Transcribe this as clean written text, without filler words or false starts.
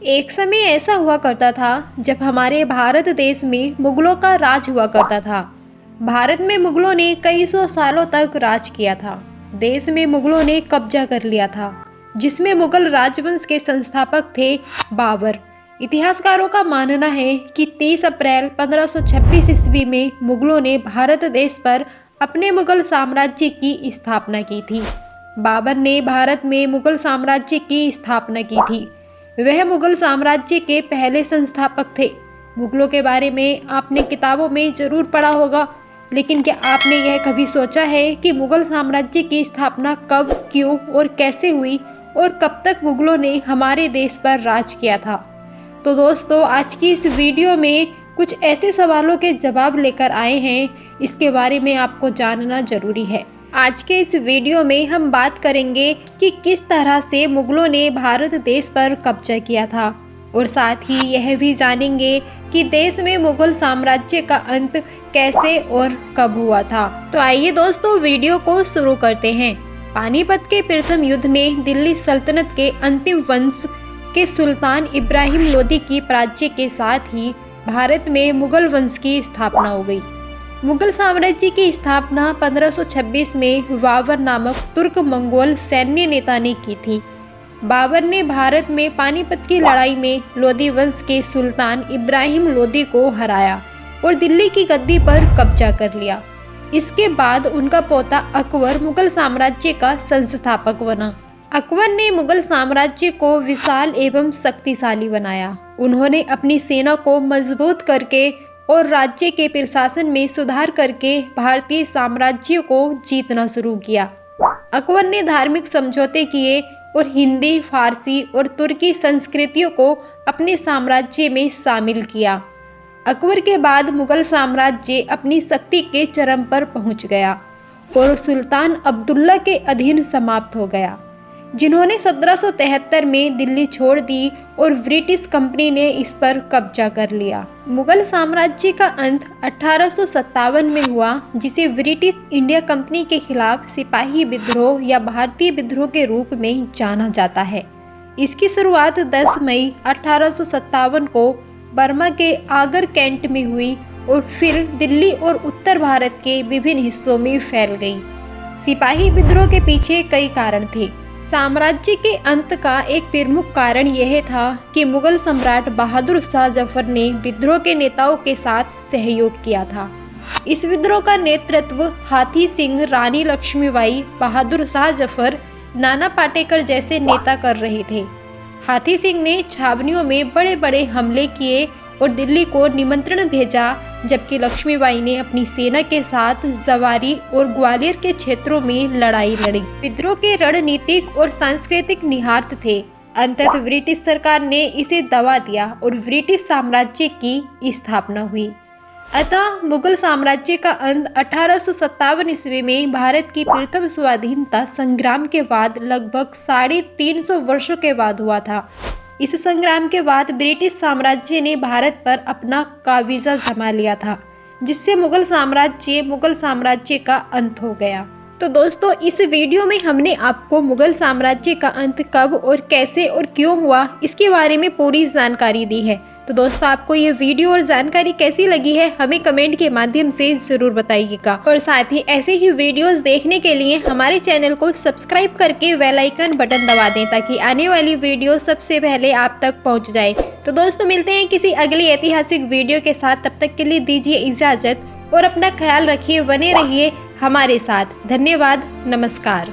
एक समय ऐसा हुआ करता था जब हमारे भारत देश में मुगलों का राज हुआ करता था। भारत में मुगलों ने कई सौ सालों तक राज किया था। देश में मुगलों ने कब्जा कर लिया था, जिसमें मुगल राजवंश के संस्थापक थे बाबर। इतिहासकारों का मानना है कि 30 अप्रैल 1526 ईस्वी में मुगलों ने भारत देश पर अपने मुगल साम्राज्य की स्थापना की थी। बाबर ने भारत में मुगल साम्राज्य की स्थापना की थी। वह मुगल साम्राज्य के पहले संस्थापक थे। मुगलों के बारे में आपने किताबों में जरूर पढ़ा होगा, लेकिन क्या आपने यह कभी सोचा है कि मुगल साम्राज्य की स्थापना कब, क्यों और कैसे हुई और कब तक मुगलों ने हमारे देश पर राज किया था? तो दोस्तों, आज की इस वीडियो में कुछ ऐसे सवालों के जवाब लेकर आए हैं, इसके बारे में आपको जानना जरूरी है। आज के इस वीडियो में हम बात करेंगे कि किस तरह से मुगलों ने भारत देश पर कब्जा किया था, और साथ ही यह भी जानेंगे कि देश में मुगल साम्राज्य का अंत कैसे और कब हुआ था। तो आइए दोस्तों, वीडियो को शुरू करते हैं। पानीपत के प्रथम युद्ध में दिल्ली सल्तनत के अंतिम वंश के सुल्तान इब्राहिम लोदी की पराजय के साथ ही भारत में मुगल वंश की स्थापना हो गई। मुगल साम्राज्य की स्थापना 1526 में बाबर नामक तुर्क मंगोल सैन्य नेता ने की थी। बाबर ने भारत में पानीपत की लड़ाई में लोदी वंश के सुल्तान इब्राहिम लोदी को हराया और दिल्ली की गद्दी पर कब्जा कर लिया। इसके बाद उनका पोता अकबर मुगल साम्राज्य का संस्थापक बना। अकबर ने मुगल साम्राज्य को विशाल एवं शक्तिशाली बनाया। उन्होंने अपनी सेना को मजबूत करके और राज्य के प्रशासन में सुधार करके भारतीय साम्राज्य को जीतना शुरू किया। अकबर ने धार्मिक समझौते किए और हिंदी, फारसी और तुर्की संस्कृतियों को अपने साम्राज्य में शामिल किया। अकबर के बाद मुगल साम्राज्य अपनी शक्ति के चरम पर पहुंच गया और सुल्तान अब्दुल्ला के अधीन समाप्त हो गया, जिन्होंने 1773 में दिल्ली छोड़ दी और ब्रिटिश कंपनी ने इस पर कब्जा कर लिया। मुगल साम्राज्य का अंत 1857 में हुआ, जिसे ब्रिटिश इंडिया कंपनी के खिलाफ सिपाही विद्रोह या भारतीय विद्रोह के रूप में जाना जाता है। इसकी शुरुआत 10 मई 1857 को बर्मा के आगर कैंट में हुई और फिर दिल्ली और उत्तर भारत के विभिन्न हिस्सों में फैल गई। सिपाही विद्रोह के पीछे कई कारण थे। साम्राज्य के अंत का एक प्रमुख कारण यह था कि मुगल सम्राट बहादुर शाह जफर ने विद्रोह के नेताओं के साथ सहयोग किया था। इस विद्रोह का नेतृत्व हाथी सिंह, रानी लक्ष्मीबाई, बहादुर शाह जफर, नाना पाटेकर जैसे नेता कर रहे थे। हाथी सिंह ने छावनियों में बड़े बड़े हमले किए और दिल्ली को निमंत्रण भेजा, जबकि लक्ष्मीबाई ने अपनी सेना के साथ जवारी और ग्वालियर के क्षेत्रों में लड़ाई लड़ी। विद्रोह के रणनीतिक और सांस्कृतिक निहितार्थ थे। अंततः ब्रिटिश सरकार ने इसे दबा दिया और ब्रिटिश साम्राज्य की स्थापना हुई। अतः मुगल साम्राज्य का अंत 1857 ईस्वी में भारत की प्रथम स्वाधीनता संग्राम के बाद लगभग 350 वर्षों के बाद हुआ था। इस संग्राम के बाद ब्रिटिश साम्राज्य ने भारत पर अपना कब्जा जमा लिया था, जिससे मुगल साम्राज्य का अंत हो गया। तो दोस्तों, इस वीडियो में हमने आपको मुगल साम्राज्य का अंत कब और कैसे और क्यों हुआ, इसके बारे में पूरी जानकारी दी है। तो दोस्तों, आपको ये वीडियो और जानकारी कैसी लगी है, हमें कमेंट के माध्यम से ज़रूर बताइएगा। और साथ ही ऐसे ही वीडियोस देखने के लिए हमारे चैनल को सब्सक्राइब करके बेल आइकन बटन दबा दें, ताकि आने वाली वीडियो सबसे पहले आप तक पहुंच जाए। तो दोस्तों, मिलते हैं किसी अगली ऐतिहासिक वीडियो के साथ। तब तक के लिए दीजिए इजाज़त और अपना ख्याल रखिए, बने रहिए हमारे साथ। धन्यवाद, नमस्कार।